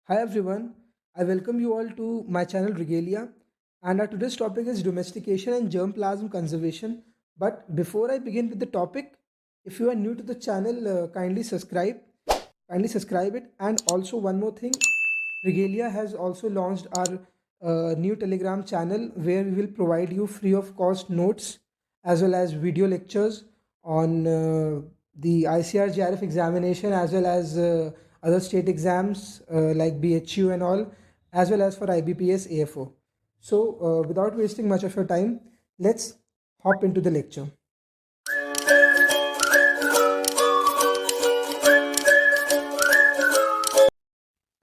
Hi everyone, I welcome you all to my channel Regalia, and our today's topic is domestication and germplasm conservation. But before I begin with the topic, if you are new to the channel, kindly subscribe it. And also one more thing, Regalia has also launched our new Telegram channel where we will provide you free of cost notes as well as video lectures on the ICR GRF examination as well as other state exams like BHU and all, as well as for IBPS AFO. So, without wasting much of your time, let's hop into the lecture.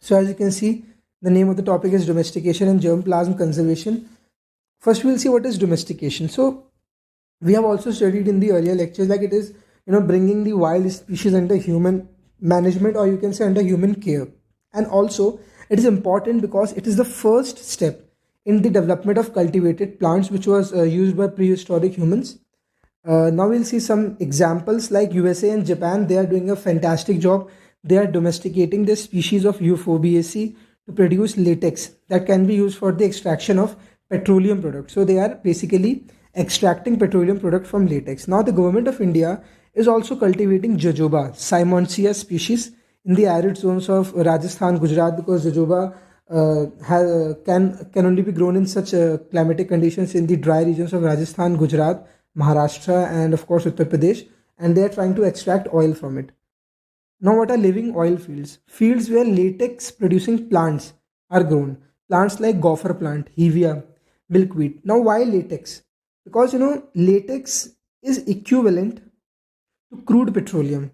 So, as you can see, the name of the topic is domestication and germplasm conservation. First, we'll see what is domestication. So, we have also studied in the earlier lectures like it is bringing the wild species under human management, or you can say under human care. And also it is important because it is the first step in the development of cultivated plants, which was used by prehistoric humans. Now we'll see some examples like USA and Japan. They are doing a fantastic job. They are domesticating the species of Euphorbiaceae to produce latex that can be used for the extraction of petroleum products. So they are basically extracting petroleum product from latex. Now the government of India is also cultivating jojoba, Simonsia species in the arid zones of Rajasthan, Gujarat, because jojoba can only be grown in such climatic conditions in the dry regions of Rajasthan, Gujarat, Maharashtra, and of course Uttar Pradesh, and they are trying to extract oil from it. Now, what are living oil fields? Fields where latex producing plants are grown. Plants like gopher plant, hevea, milkweed. Now, why latex? Because latex is equivalent to crude petroleum,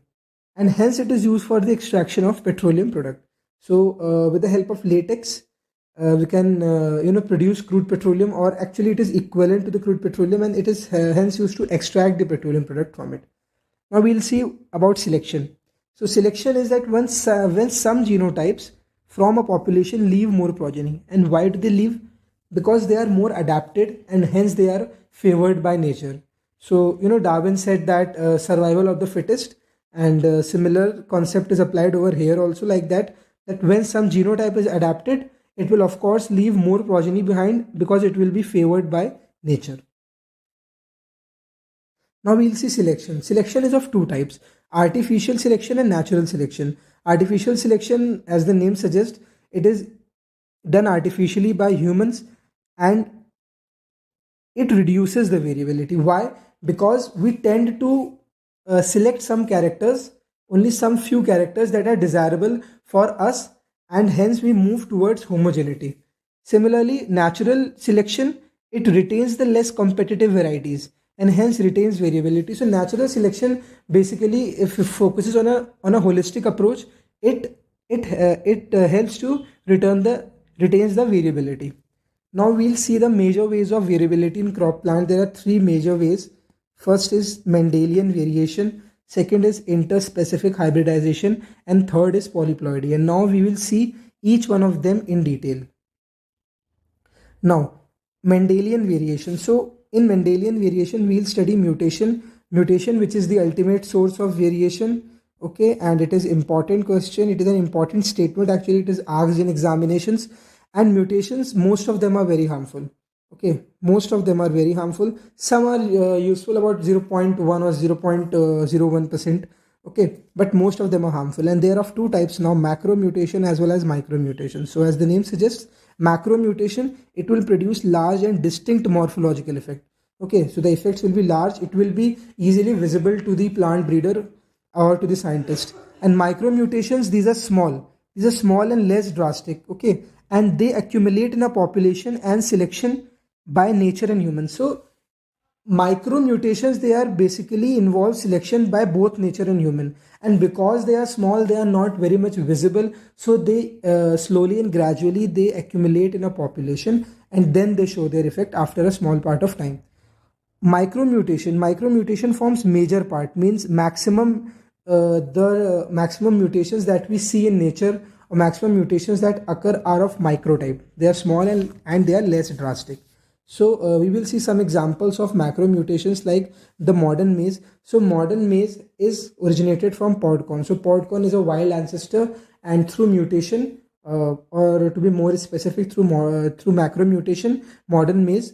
and hence it is used for the extraction of petroleum product. So, with the help of latex, we can produce crude petroleum, or actually it is equivalent to the crude petroleum, and it is hence used to extract the petroleum product from it. Now we'll see about selection. So selection is that when some genotypes from a population leave more progeny. And why do they leave? Because they are more adapted and hence they are favored by nature. So Darwin said that survival of the fittest, and similar concept is applied over here also, like that when some genotype is adapted, it will of course leave more progeny behind because it will be favored by nature. Now we'll see selection. Selection is of two types: artificial selection and natural selection. Artificial selection, as the name suggests, it is done artificially by humans, and it reduces the variability. Why? Because we tend to select some characters, only some few characters that are desirable for us, and hence we move towards homogeneity. Similarly, natural selection, it retains the less competitive varieties and hence retains variability. So natural selection basically, if it focuses on a holistic approach, it helps to retains the variability. Now we'll see the major ways of variability in crop plant. There are three major ways. First is Mendelian variation, second is interspecific hybridization, and third is polyploidy. And now we will see each one of them in detail. Now, Mendelian variation. So in Mendelian variation, we'll study mutation, which is the ultimate source of variation. Okay, and it is important question. It is an important statement. Actually, it is asked in examinations. And mutations, most of them are very harmful. Okay, most of them are very harmful. Some are useful, about 0.1 or 0.01%. Okay, but most of them are harmful, and they are of two types now: macro mutation as well as micro mutation. So as the name suggests, macro mutation, it will produce large and distinct morphological effect. Okay, so the effects will be large, it will be easily visible to the plant breeder or to the scientist. And micro mutations, these are small and less drastic. Okay, and they accumulate in a population and selection by nature and humans. So micro mutations, they are basically involve selection by both nature and human, and because they are small, they are not very much visible, so they slowly and gradually they accumulate in a population, and then they show their effect after a small part of time. Micromutation forms major part, means the maximum mutations that we see in nature, or maximum mutations that occur, are of microtype. They are small and they are less drastic. So we will see some examples of macro mutations like the modern maize. So modern maize is originated from pod corn. So pod corn is a wild ancestor, and through mutation or to be more specific, through macromutation, modern maize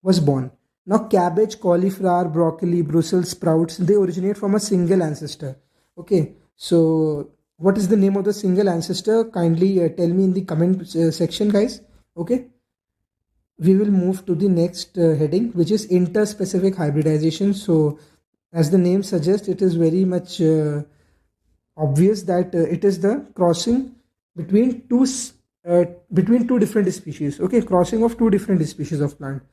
was born. Now, cabbage, cauliflower, broccoli, Brussels sprouts, they originate from a single ancestor. Okay, so what is the name of the single ancestor? Kindly tell me in the comment section, guys. Okay, we will move to the next heading, which is interspecific hybridization. So, as the name suggests, it is very much obvious that it is the crossing between between two different species. Okay, crossing of two different species of plant.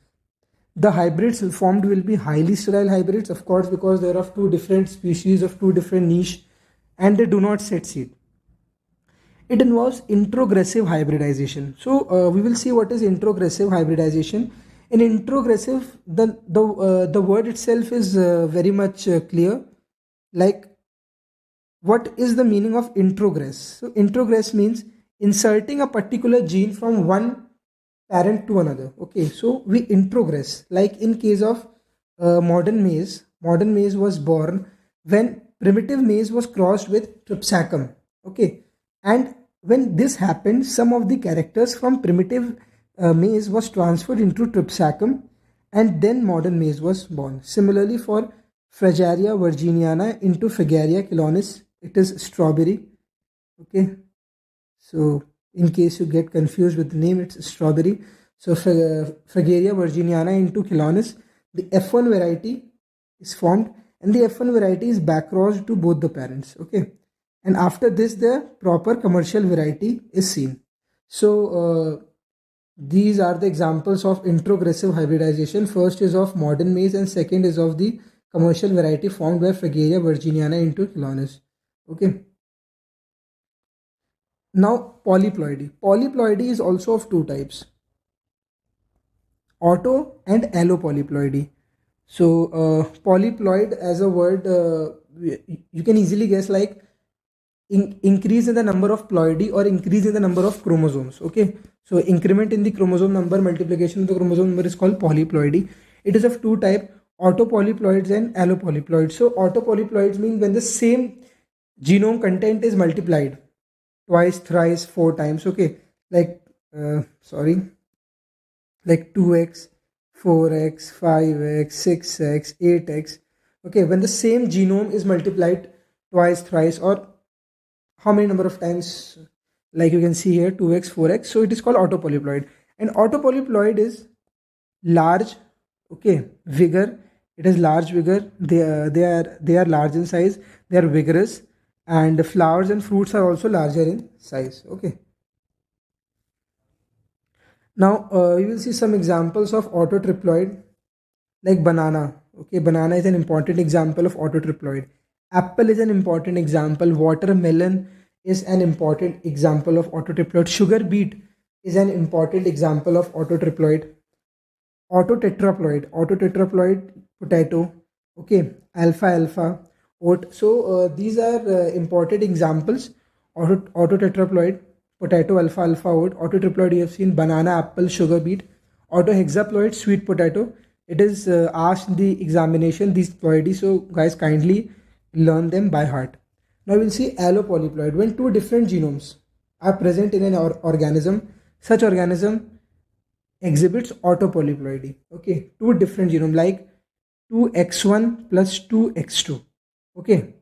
The hybrids formed will be highly sterile hybrids, of course, because they are of two different species of two different niche, and they do not set seed. It involves introgressive hybridization. So we will see what is introgressive hybridization. In introgressive, the word itself is very much clear. Like, what is the meaning of introgress? So introgress means inserting a particular gene from one parent to another. Okay, so we introgress. Like in case of modern maize was born when primitive maize was crossed with Tripsacum. Okay, and when this happened, some of the characters from primitive maize was transferred into Tripsacum, and then modern maize was born. Similarly, for Fragaria virginiana into Fragaria chelonis, it is strawberry. Okay, so in case you get confused with the name, it's strawberry. So Fragaria virginiana into chelonis, the F1 variety is formed, and the F1 variety is backcrossed to both the parents. Okay, and after this, the proper commercial variety is seen. So these are the examples of introgressive hybridization. First is of modern maize, and second is of the commercial variety formed by Fragaria virginiana into chelonis. Okay. Now, polyploidy. Polyploidy is also of two types: auto and allopolyploidy. So, polyploid as a word, you can easily guess, like increase in the number of ploidy or increase in the number of chromosomes. Okay, so increment in the chromosome number, multiplication of the chromosome number is called polyploidy. It is of two type: autopolyploids and allopolyploids. So, autopolyploids mean when the same genome content is multiplied twice, thrice, four times. Okay, like sorry, like 2x, 4x, 5x, 6x, 8x. Okay, when the same genome is multiplied twice, thrice, or how many number of times, like you can see here, 2x, 4x. So it is called autopolyploid. And autopolyploid is large, okay, vigor. It is large vigor. They are large in size. They are vigorous, and the flowers and fruits are also larger in size. Okay. Now we will see some examples of autotriploid, like banana. Okay, banana is an important example of autotriploid. Apple is an important example. Watermelon is an important example of autotriploid. Sugar beet is an important example of autotriploid. Autotetraploid, potato. Okay, alpha, oat. So these are important examples: autotetraploid, potato, alpha, oat. Autotriploid, you have seen banana, apple, sugar beet. Autohexaploid, sweet potato. It is asked in the examination, these ploidy, so guys, kindly learn them by heart. Now we'll see allopolyploid. When two different genomes are present in an organism, such organism exhibits autopolyploidy. Okay, two different genome, like 2x1 plus 2x2. Okay,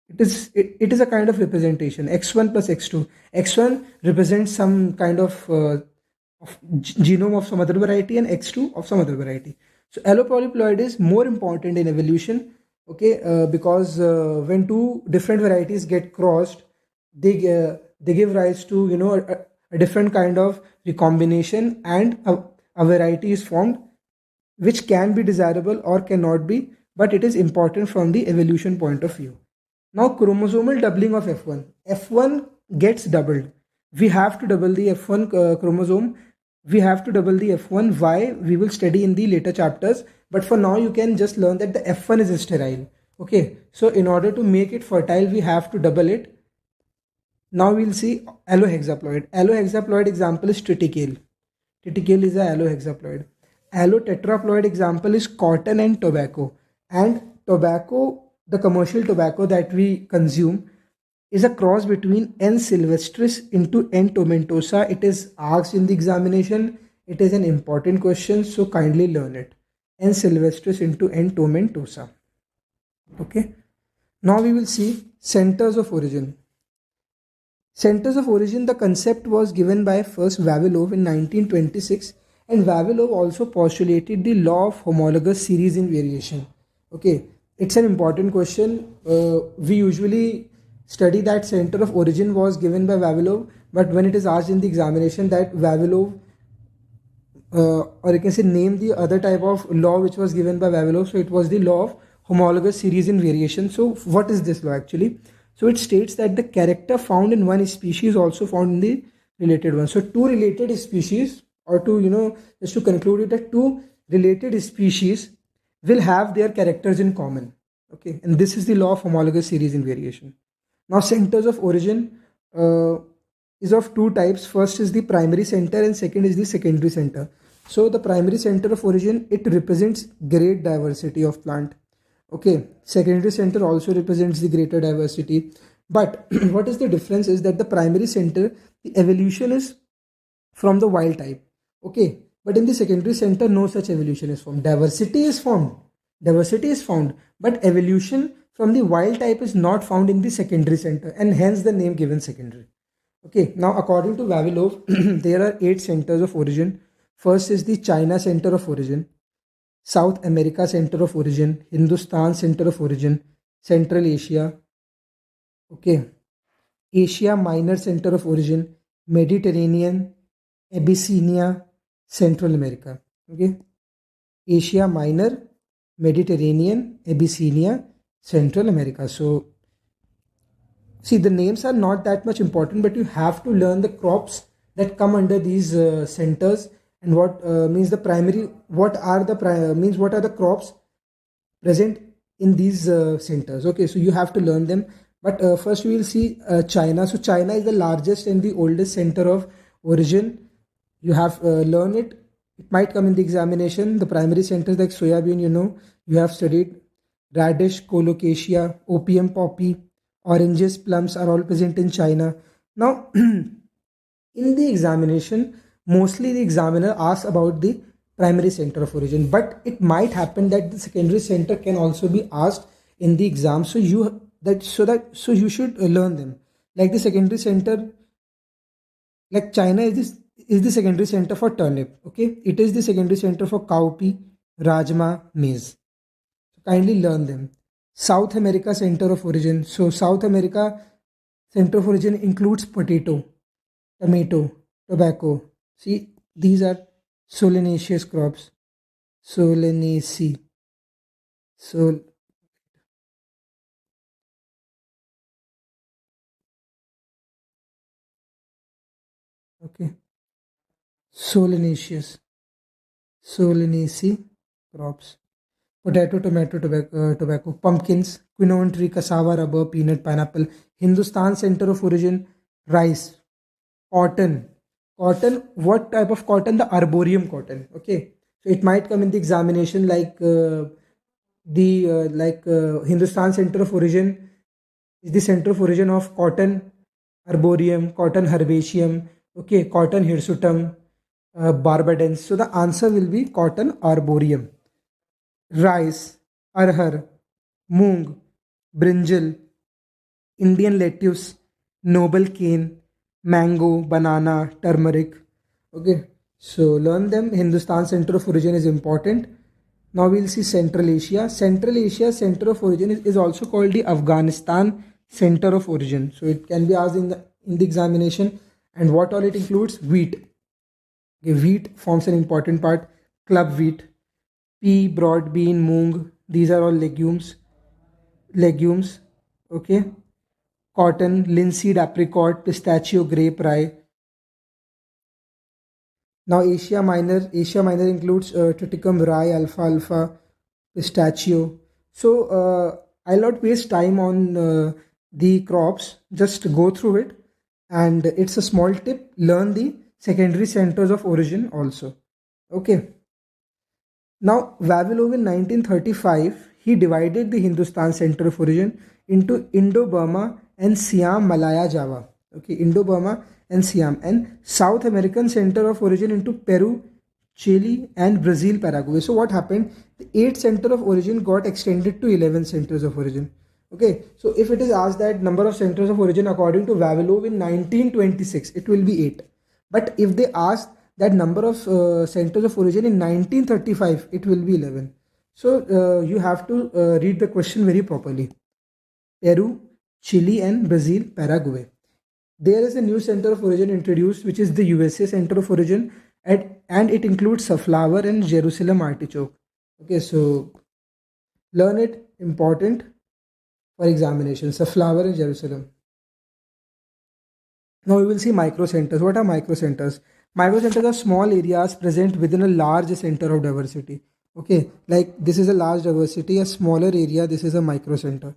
it is a kind of representation, x1 plus x2. X1 represents some kind of genome of some other variety, and x2 of some other variety. So allopolyploid is more important in evolution. Okay, because when two different varieties get crossed, they give rise to, you know, a different kind of recombination, and a variety is formed, which can be desirable or cannot be, but it is important from the evolution point of view. Now, chromosomal doubling of F1. F1 gets doubled. We have to double the F1 chromosome. We have to double the F1. Why? We will study in the later chapters. But for now, you can just learn that the F1 is sterile. Okay. So in order to make it fertile, we have to double it. Now we'll see allohexaploid. Allohexaploid example is triticale. Triticale is a allohexaploid. Allotetraploid example is cotton and tobacco. And tobacco, the commercial tobacco that we consume, is a cross between N. sylvestris into N. tomentosa. It is asked in the examination. It is an important question, so kindly learn it. N. sylvestris into N. tomentosa. Okay. Now we will see centers of origin. Centers of origin, the concept was given by first Vavilov in 1926, and Vavilov also postulated the law of homologous series in variation. Okay, it's an important question. We usually study that center of origin was given by Vavilov, but when it is asked in the examination that Vavilov, or you can say name the other type of law which was given by Vavilov, so it was the law of homologous series in variation. So what is this law actually? So it states that the character found in one species is also found in the related one. So two related species, or to just to conclude it, that two related species will have their characters in common. Okay, and this is the law of homologous series in variation. Now centers of origin is of two types. First is the primary center and second is the secondary center. So the primary center of origin, it represents great diversity of plant. Okay, secondary center also represents the greater diversity. But what is the difference is that the primary center, the evolution is from the wild type. Okay, but in the secondary center, no such evolution is formed. Diversity is formed. Diversity is found, but evolution from the wild type is not found in the secondary center, and hence the name given secondary. Okay, now according to Vavilov, there are 8 centers of origin. First is the China center of origin, South America center of origin, Hindustan center of origin, Central Asia, okay, Asia Minor center of origin, Mediterranean, Abyssinia, Central America. Okay, Asia Minor, Mediterranean, Abyssinia, Central America. So see, the names are not that much important, but you have to learn the crops that come under these centers, and what means the primary. What are the means? What are the crops present in these centers? Okay, so you have to learn them. But first, we will see China. So China is the largest and the oldest center of origin. You have learn it. It might come in the examination. The primary centers like soybean, you have studied. Radish, colocasia, opium poppy, oranges, plums are all present in China. Now, in the examination, mostly the examiner asks about the primary center of origin, but it might happen that the secondary center can also be asked in the exam. So you should learn them. Like the secondary center, like China is the secondary center for turnip. Okay, it is the secondary center for cowpea, rajma, maize. Kindly learn them. South America center of origin. So South America center of origin includes potato, tomato, tobacco. See, these are solanaceous crops. Solanaceae. So okay. Solanaceous. Solanaceae crops. Potato, tomato, tobacco, pumpkins, quinoa tree, cassava, rubber, peanut, pineapple. Hindustan center of origin, rice, cotton. Cotton, what type of cotton? The arboreum cotton. Okay, so it might come in the examination like the Hindustan center of origin is the center of origin of cotton arboreum, cotton herbaceum, okay, cotton hirsutum, barbadens. So the answer will be cotton arboreum. Rice, arhar, moong, brinjal, Indian lettuce, noble cane, mango, banana, turmeric. Okay, so learn them. Hindustan center of origin is important. Now we'll see Central Asia. Central Asia center of origin is also called the Afghanistan center of origin. So it can be asked in the examination. And what all it includes? Wheat. Okay, wheat forms an important part. Club wheat, pea, broad bean, moong. These are all legumes. Legumes. Okay. Cotton, linseed, apricot, pistachio, grape, rye. Now Asia Minor includes triticum, rye, alfalfa, pistachio. So I'll not waste time on the crops. Just go through it, and it's a small tip. Learn the secondary centers of origin also. Okay. Now Vavilov in 1935, he divided the Hindustan center of origin into Indo-Burma and Siam Malaya Java. Okay, Indo-Burma and Siam, and South American center of origin into Peru, Chile, and Brazil, Paraguay. So what happened? The 8 center of origin got extended to 11 centers of origin. Okay, so if it is asked that number of centers of origin according to Vavilov in 1926, it will be 8. But if they ask that number of centers of origin in 1935, it will be 11. So you have to read the question very properly. Peru, Chile, and Brazil, Paraguay. There is a new center of origin introduced, which is the USA center of origin, and it includes safflower and Jerusalem artichoke. Okay, so learn it, important for examination. Safflower and Jerusalem. Now we will see microcenters. What are microcenters? Microcenters are small areas present within a large center of diversity. Okay, like this is a large diversity, a smaller area, this is a microcenter.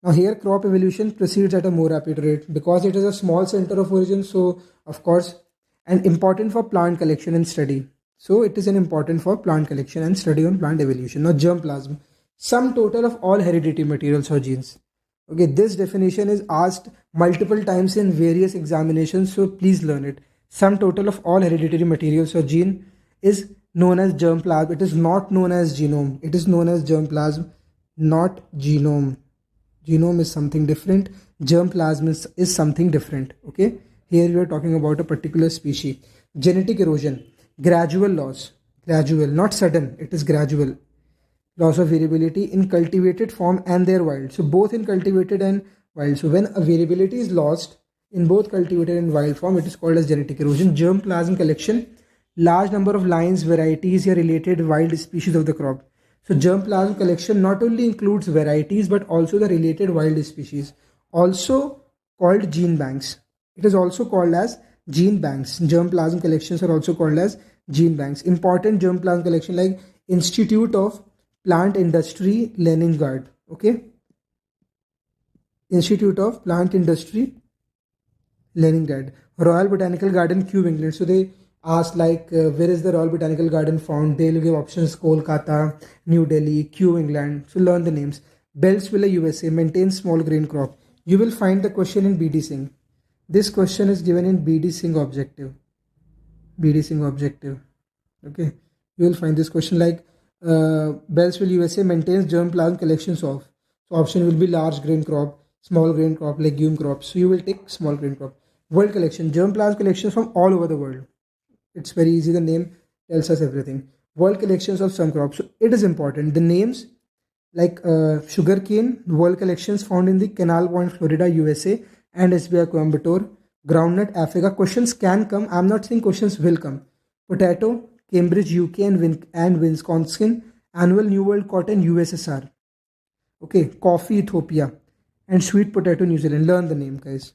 Now here crop evolution proceeds at a more rapid rate because it is a small center of origin, so of course, and important for plant collection and study. So it is an important for plant collection and study on plant evolution. Now germplasm, sum total of all hereditary materials or genes. Okay, this definition is asked multiple times in various examinations, so please learn it. Sum total of all hereditary materials or gene is known as germplasm. It is not known as genome. It is known as germplasm, not genome. Genome is something different. Germplasm is something different. Okay, here we are talking about a particular species. Genetic erosion, gradual loss, gradual, not sudden. It is gradual loss of variability in cultivated form and their wild. So both in cultivated and wild. So when a variability is lost in both cultivated and wild form, it is called as genetic erosion. Germplasm collection, large number of lines, varieties, or related wild species of the crop. So germplasm collection not only includes varieties but also the related wild species, also called gene banks. It is also called as gene banks. Germplasm collections are also called as gene banks. Important germplasm collection like Institute of Plant Industry, Leningrad. Okay, Institute of Plant Industry, Leningrad. Royal Botanical Garden, Kew, England. So they asked like where is the Royal Botanical Garden found? They'll give options: Kolkata, New Delhi, Kew, England. So learn the names. Beltsville, USA, maintains small grain crop. You will find the question in BD Singh. This question is given in BD Singh objective. BD Singh objective. Okay, you will find this question like Beltsville, USA maintains germplasm collections of. So option will be large grain crop, small grain crop, legume crops. So you will take small grain crop. World collection, germplasm collections from all over the world. It's very easy. The name tells us everything. World collections of some crops. So it is important. The names like sugarcane, world collections found in the Canal Point, Florida, USA, and SBI Coimbatore. Groundnut, Africa. Questions can come. I'm not saying questions will come. Potato, Cambridge, UK, and Wisconsin. Annual New World Cotton, USSR. Okay, coffee, Ethiopia, and sweet potato, New Zealand. Learn the name, guys.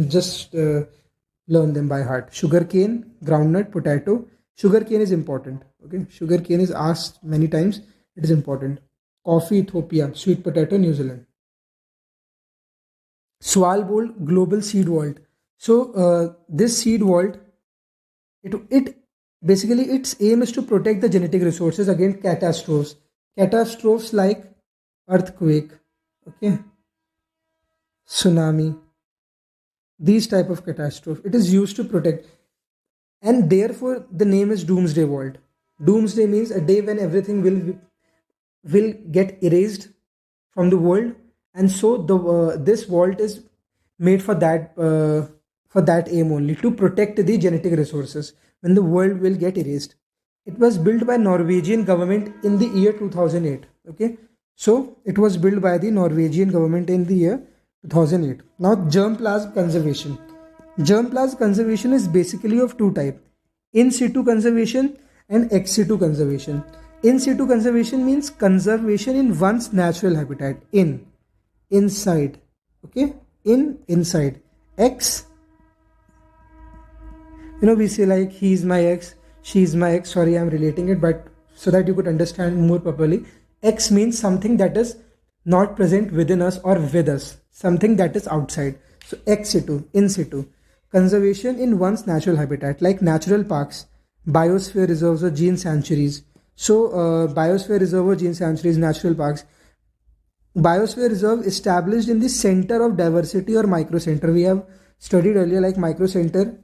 Just learn them by heart. Sugarcane, groundnut, potato. Sugarcane is important. Okay, sugarcane is asked many times. It is important. Coffee, Ethiopia, sweet potato, New Zealand. Svalbard Global Seed Vault. So this seed vault, it basically its aim is to protect the genetic resources against catastrophes like earthquake, okay, tsunami, these type of catastrophe. It is used to protect, and therefore the name is Doomsday Vault. Doomsday means a day when everything will get erased from the world, and so the this vault is made for that aim only, to protect the genetic resources when the world will get erased. It was built by Norwegian government in the year 2008. Okay, so it was built by the Norwegian government in the year 2008. Now germplasm conservation. Germplasm conservation is basically of two types: in situ conservation and ex situ conservation. In situ conservation means conservation in one's natural habitat, inside. Okay, inside. Ex, we say like he is my ex, she is my ex. Sorry, I'm relating it, but so that you could understand more properly. Ex means something that is not present within us or with us, something that is outside. So ex situ, in situ. Conservation in one's natural habitat, like natural parks, biosphere reserves, or gene sanctuaries. So, Biosphere Reserve or gene sanctuaries, natural parks. Biosphere Reserve established in the center of diversity or microcenter. We have studied earlier like microcenter.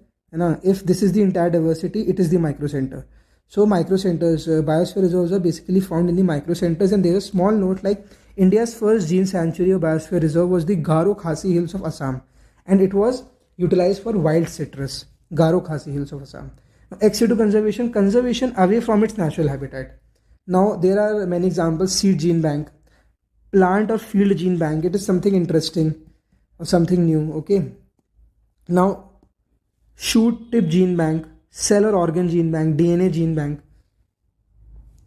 If this is the entire diversity, it is the microcenter. So microcenters, biosphere reserves are basically found in the microcenters, and there's a small note like India's first gene sanctuary or biosphere reserve was the Garo Khasi Hills of Assam, and it was utilized for wild citrus. Garo Khasi Hills of Assam. Now, ex situ conservation, conservation away from its natural habitat. Now there are many examples: seed gene bank, plant or field gene bank. It is something interesting or something new. Okay. Now shoot tip gene bank, cell or organ gene bank, DNA gene bank.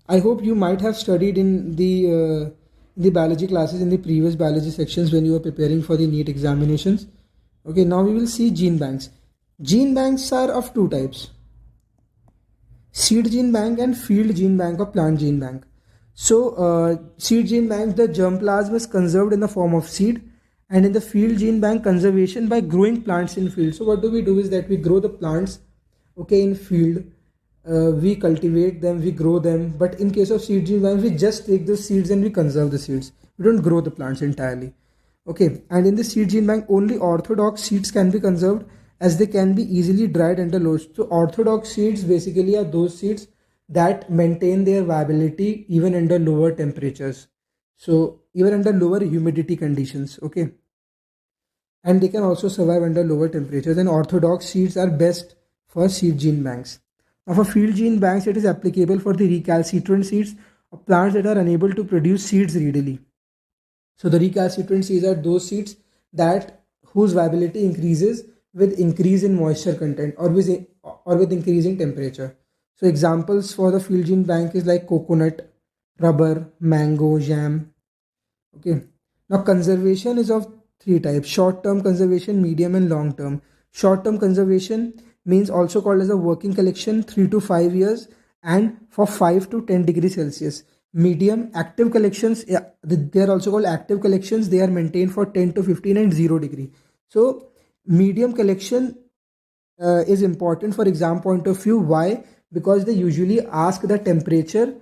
I hope you might have studied in the biology classes in the previous biology sections when you were preparing for the NEET examinations. Okay, now we will see gene banks. Gene banks are of two types: seed gene bank and field gene bank or plant gene bank. So, seed gene bank, the germplasm is conserved in the form of seed, and in the field gene bank, conservation by growing plants in field. So, what do we do is that we grow the plants, okay, in field. We cultivate them, we grow them. But in case of seed gene bank, we just take the seeds and we conserve the seeds. We don't grow the plants entirely. Okay, and in the seed gene bank, only orthodox seeds can be conserved as they can be easily dried under low. So orthodox seeds basically are those seeds that maintain their viability even under lower temperatures. So even under lower humidity conditions. Okay, and they can also survive under lower temperatures. And orthodox seeds are best for seed gene banks. Now for field gene banks, it is applicable for the recalcitrant seeds of plants that are unable to produce seeds readily. So the recalcitrant seeds are those seeds that whose viability increases with increase in moisture content or with increasing temperature. So examples for the field gene bank is like coconut, rubber, mango, jam. Okay. Now conservation is of three types: short-term conservation, medium and long-term. Short-term conservation means also called as a working collection, 3 to 5 years, and for 5 to 10 degrees Celsius. Medium active collections, yeah, they are also called active collections. They are maintained for 10 to 15 and 0 degree. So medium collection is important for exam point of view. Why? Because they usually ask the temperature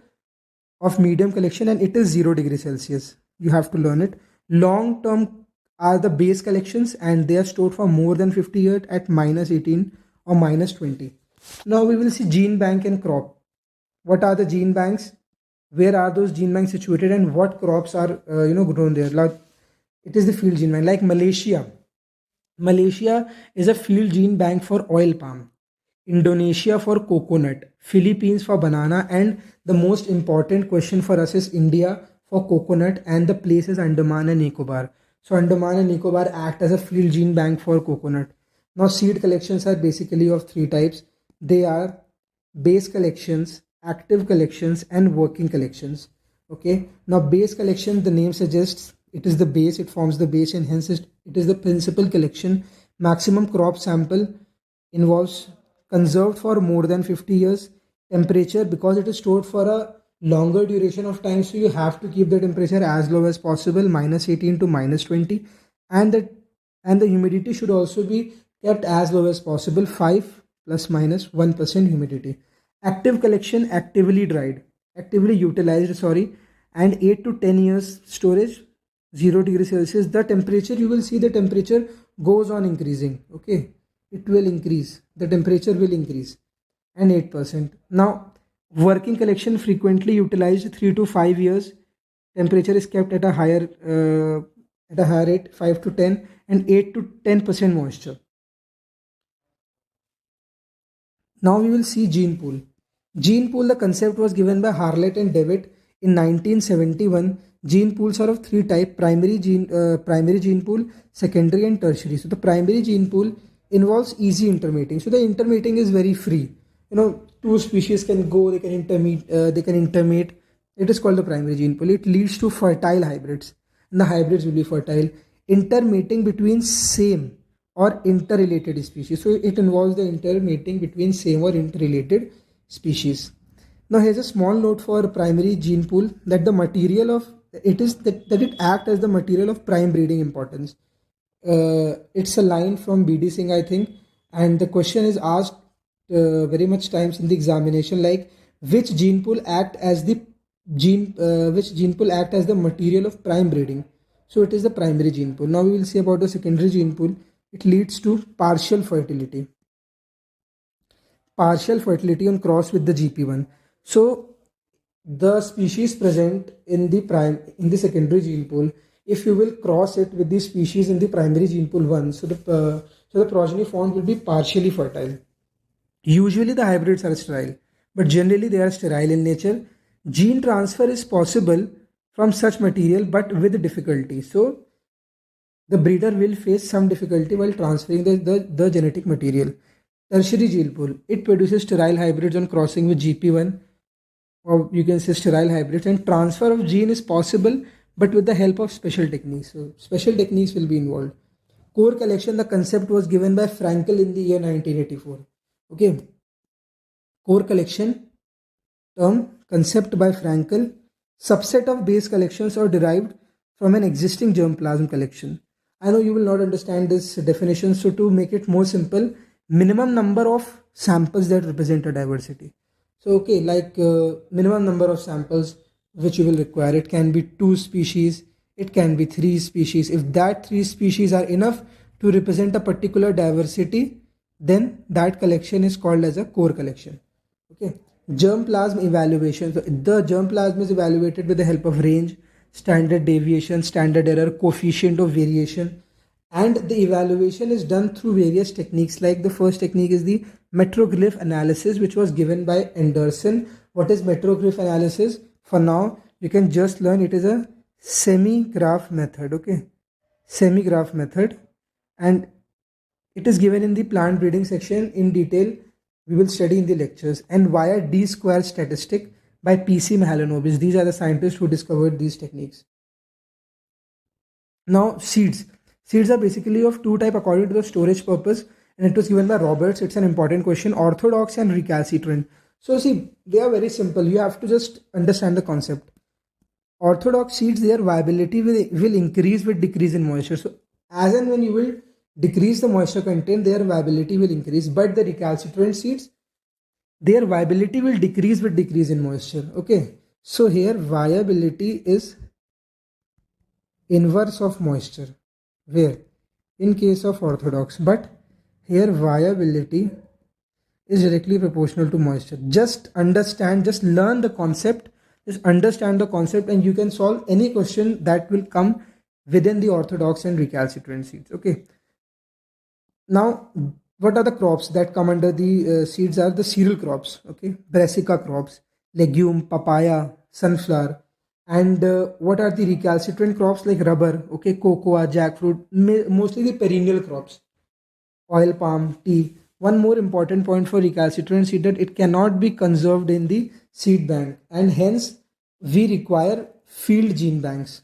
of medium collection and it is 0 degree Celsius. You have to learn it. Long term are the base collections and they are stored for more than 50 years at minus 18 or minus 20. Now we will see gene bank and crop. What are the gene banks? Where are those gene banks situated and what crops are grown there? Like it is the field gene bank. Like Malaysia. Malaysia is a field gene bank for oil palm. Indonesia for coconut, Philippines for banana, and the most important question for us is India for coconut, and the place is Andaman and Nicobar. So Andaman and Nicobar act as a field gene bank for coconut. Now seed collections are basically of three types. They are base collections, active collections, and working collections. Okay. Now base collection, the name suggests it is the base, it forms the base, and hence it is the principal collection. Maximum crop sample involves conserved for more than 50 years. Temperature, because it is stored for a longer duration of time, so you have to keep the temperature as low as possible, minus 18 to minus 20. And the humidity should also be kept as low as possible, 5 plus minus 1% humidity. Active collection, actively utilized, sorry, and 8 to 10 years storage, 0 degrees Celsius. The temperature, you will see the temperature goes on increasing. Okay, it will increase, the temperature will increase, and 8%. Now working collection, frequently utilized, 3 to 5 years, temperature is kept at a higher rate, 5 to 10, and 8 to 10% moisture. Now we will see gene pool. Gene pool, the concept was given by Harlet and Devitt in 1971. Gene pools are of three types: primary gene pool, secondary and tertiary. So the primary gene pool involves easy intermating. So the intermating is very free. Two species can go, they can intermate. It is called the primary gene pool. It leads to fertile hybrids, and the hybrids will be fertile. Intermating between same or interrelated species. So it involves the intermating between same or interrelated species. Now here's a small note for primary gene pool, that the material of it is that it acts as the material of prime breeding importance. It's a line from BD Singh, I think, and the question is asked very much times in the examination, like which gene pool act as the material of prime breeding. So it is the primary gene pool. Now we will see about the secondary gene pool. It leads to partial fertility on cross with the GP1. So the species present in the secondary gene pool, if you will cross it with the species in the primary gene pool 1, so the progeny formed will be partially fertile. Usually the hybrids are sterile, but generally they are sterile in nature. Gene transfer is possible from such material, but with difficulty. So the breeder will face some difficulty while transferring the genetic material. Tertiary gene pool, it produces sterile hybrids on crossing with GP1, or you can say sterile hybrids, and transfer of gene is possible but with the help of special techniques. So special techniques will be involved. Core collection, the concept was given by Frankel in the year 1984. Okay, core collection term concept by Frankel. Subset of base collections are derived from an existing germplasm collection. I know you will not understand this definition, so to make it more simple, minimum number of samples that represent a diversity. So okay, like minimum number of samples which you will require, it can be 2 species, it can be 3 species. If that 3 species are enough to represent a particular diversity, then that collection is called as a core collection. Okay, germplasm evaluation. So the germplasm is evaluated with the help of range, standard deviation, standard error, coefficient of variation, and the evaluation is done through various techniques. Like the first technique is the metroglyph analysis, which was given by Anderson. What is metroglyph analysis? For now you can just learn it is a semi-graph method. Okay, semi-graph method, and it is given in the plant breeding section in detail. We will study in the lectures. And via D-square statistic by P.C. Mahalanobis. These are the scientists who discovered these techniques. Now seeds. Seeds are basically of two types according to the storage purpose, and it was given by Roberts. It's an important question. Orthodox and recalcitrant. So see, they are very simple. You have to just understand the concept. Orthodox seeds, their viability will increase with decrease in moisture. So as and when you will decrease the moisture content, their viability will increase. But the recalcitrant seeds, their viability will decrease with decrease in moisture. Okay, so here viability is inverse of moisture, where in case of orthodox, but here viability is directly proportional to moisture. Just understand, just learn the concept, just understand the concept, and you can solve any question that will come within the orthodox and recalcitrant seeds. Okay, now what are the crops that come under the seeds? Are the cereal crops. Okay, brassica crops, legume, papaya, sunflower. And what are the recalcitrant crops? Like rubber, okay, cocoa, jackfruit, mostly the perennial crops, oil palm, tea. One more important point for recalcitrant seed, that it cannot be conserved in the seed bank, and hence we require field gene banks.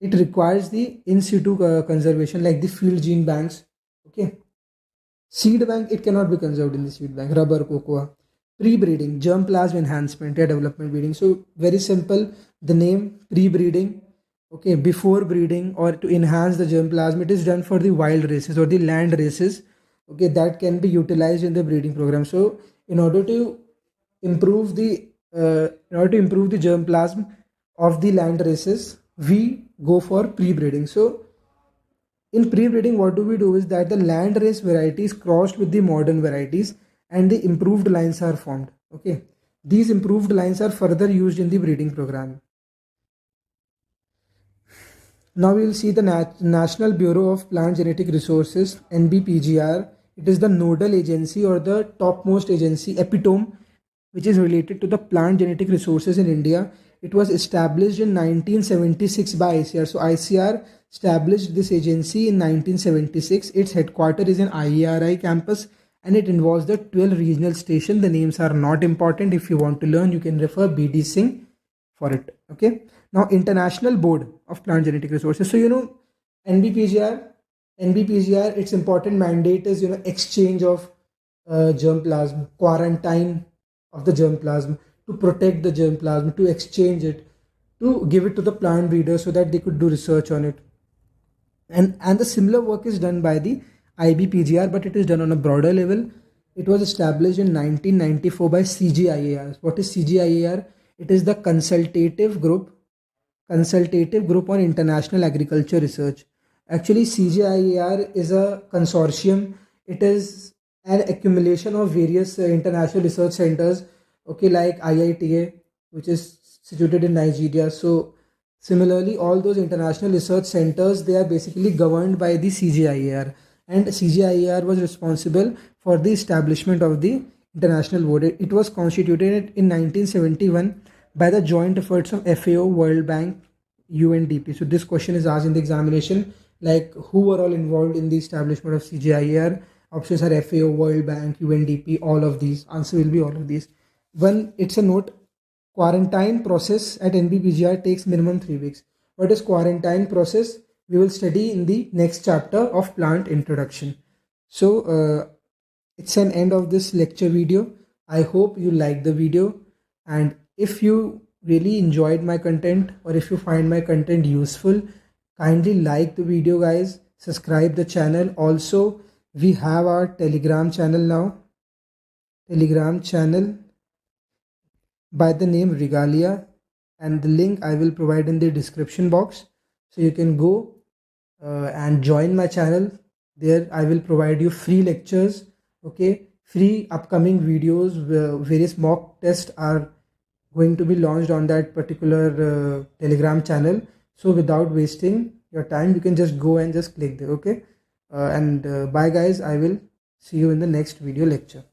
It requires the in situ conservation, like the field gene banks. Okay, seed bank, it cannot be conserved in the seed bank. Rubber, cocoa. Pre-breeding, germplasm enhancement, yeah, development breeding. So very simple, the name pre-breeding. Okay, before breeding or to enhance the germplasm, it is done for the wild races or the land races. Okay, that can be utilized in the breeding program. So in order to improve the germplasm of the land races, we go for pre-breeding. So in pre-breeding, what do we do is that the land race varieties crossed with the modern varieties, and the improved lines are formed. Okay, these improved lines are further used in the breeding program. Now we will see the National Bureau of Plant Genetic Resources, NBPGR. It is the nodal agency or the topmost agency, epitome, which is related to the plant genetic resources in India. It was established in 1976 by ICR. So ICR established this agency in 1976. Its headquarters is in IERI campus, and it involves the 12 regional stations. The names are not important. If you want to learn, you can refer BD Singh for it. Okay. Now, International Board of Plant Genetic Resources. So, NBPGR, its important mandate is, exchange of germplasm, quarantine of the germplasm, to protect the germplasm, to exchange it, to give it to the plant breeders so that they could do research on it. And the similar work is done by the IBPGR, but it is done on a broader level. It was established in 1994 by CGIAR. What is CGIAR? It is the consultative group on international agriculture research. Actually, CGIAR is a consortium. It is an accumulation of various international research centers, okay, like IITA, which is situated in Nigeria. So similarly, all those international research centers, they are basically governed by the CGIAR, and CGIAR was responsible for the establishment of the international board. It was constituted in 1971 by the joint efforts of FAO, World Bank, UNDP. So this question is asked in the examination, like who were all involved in the establishment of CGIAR. Options are FAO, World Bank, UNDP, all of these. Answer will be all of these. One, it's a note. Quarantine process at NBPGR takes minimum 3 weeks. What is quarantine process? We will study in the next chapter of plant introduction. So it's an end of this lecture video. I hope you like the video, and if you really enjoyed my content or if you find my content useful, kindly like the video, guys. Subscribe the channel. Also, we have our Telegram channel now. Telegram channel by the name Regalia, and the link I will provide in the description box. So you can go and join my channel. There I will provide you free lectures, okay, free upcoming videos. Various mock tests are going to be launched on that particular Telegram channel. So without wasting your time, you can just go and just click there, okay. And bye guys, I will see you in the next video lecture.